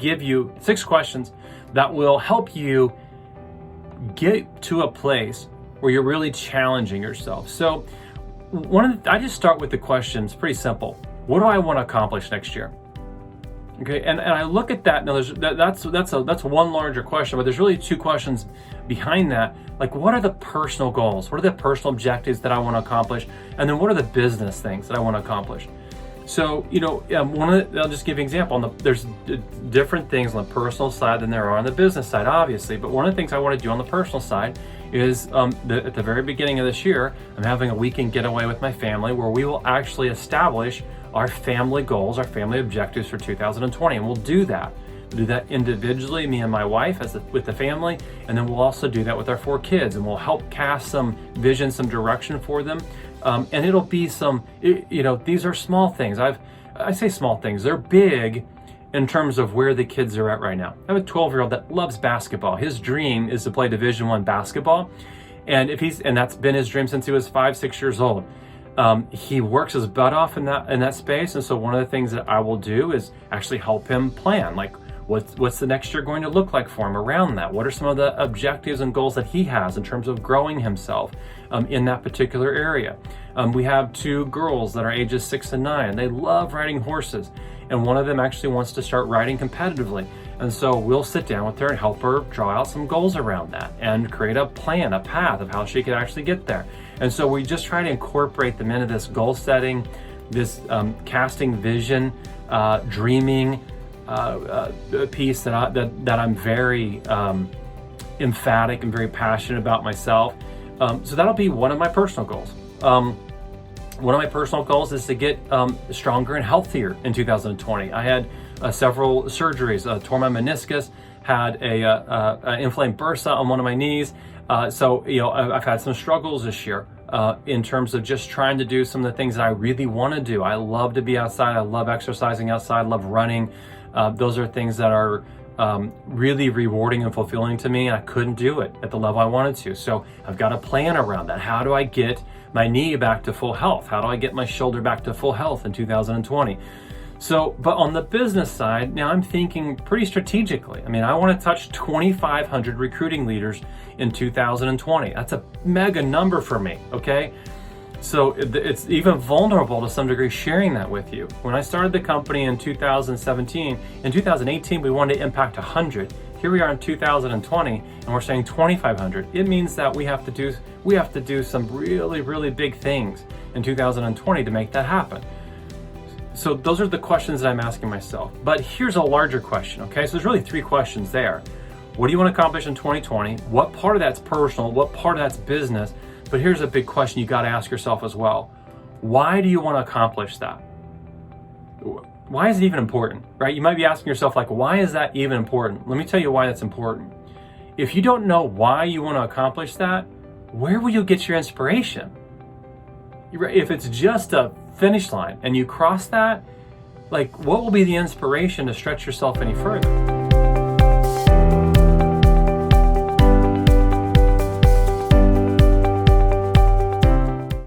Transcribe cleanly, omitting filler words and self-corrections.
give you 6 questions that will help you get to a place where you're really challenging yourself. So I just start with the questions, pretty simple. What do I want to accomplish next year? Okay, and I look at that. Now, that's one larger question, but there's really 2 questions behind that. Like, what are the personal goals? What are the personal objectives that I want to accomplish? And then what are the business things that I want to accomplish? So, I'll just give you an example. There's different things on the personal side than there are on the business side, obviously. But one of the things I want to do on the personal side is at the very beginning of this year, I'm having a weekend getaway with my family where we will actually establish our family goals, our family objectives for 2020. And we'll do that. We'll do that individually, me and my wife with the family, and then we'll also do that with our 4 kids, and we'll help cast some vision, some direction for them. And it'll be these are small things. I say small things, they're big in terms of where the kids are at right now. I have a 12-year-old that loves basketball. His dream is to play Division I basketball. And that's been his dream since he was 5, 6 years old. He works his butt off in that space. And so one of the things that I will do is actually help him plan, like what's the next year going to look like for him around that? What are some of the objectives and goals that he has in terms of growing himself in that particular area? We have 2 girls that are ages 6 and 9. They love riding horses. And one of them actually wants to start riding competitively. And so we'll sit down with her and help her draw out some goals around that and create a plan, a path of how she could actually get there. And so we just try to incorporate them into this goal setting, this casting vision, dreaming piece that I'm very emphatic and very passionate about myself. So that'll be one of my personal goals. One of my personal goals is to get stronger and healthier in 2020. I had several surgeries, tore my meniscus, had a inflamed bursa on one of my knees. So I've had some struggles this year in terms of just trying to do some of the things that I really want to do. I love to be outside. I love exercising outside. I love running. Those are things that are really rewarding and fulfilling to me. And I couldn't do it at the level I wanted to. So I've got a plan around that. How do I get my knee back to full health? How do I get my shoulder back to full health in 2020? So, but on the business side, now I'm thinking pretty strategically. I mean, I want to touch 2,500 recruiting leaders in 2020. That's a mega number for me, okay? So it's even vulnerable to some degree sharing that with you. When I started the company in 2017, in 2018, we wanted to impact 100. Here we are in 2020, and we're saying 2,500. It means that we have to do some really, really big things in 2020 to make that happen. So those are the questions that I'm asking myself. But here's a larger question, okay? So there's really 3 questions there. What do you want to accomplish in 2020? What part of that's personal? What part of that's business? But here's a big question you got to ask yourself as well. Why do you want to accomplish that? Why is it even important, right? You might be asking yourself, like, why is that even important? Let me tell you why that's important. If you don't know why you want to accomplish that, where will you get your inspiration? If it's just a finish line and you cross that, like, what will be the inspiration to stretch yourself any further?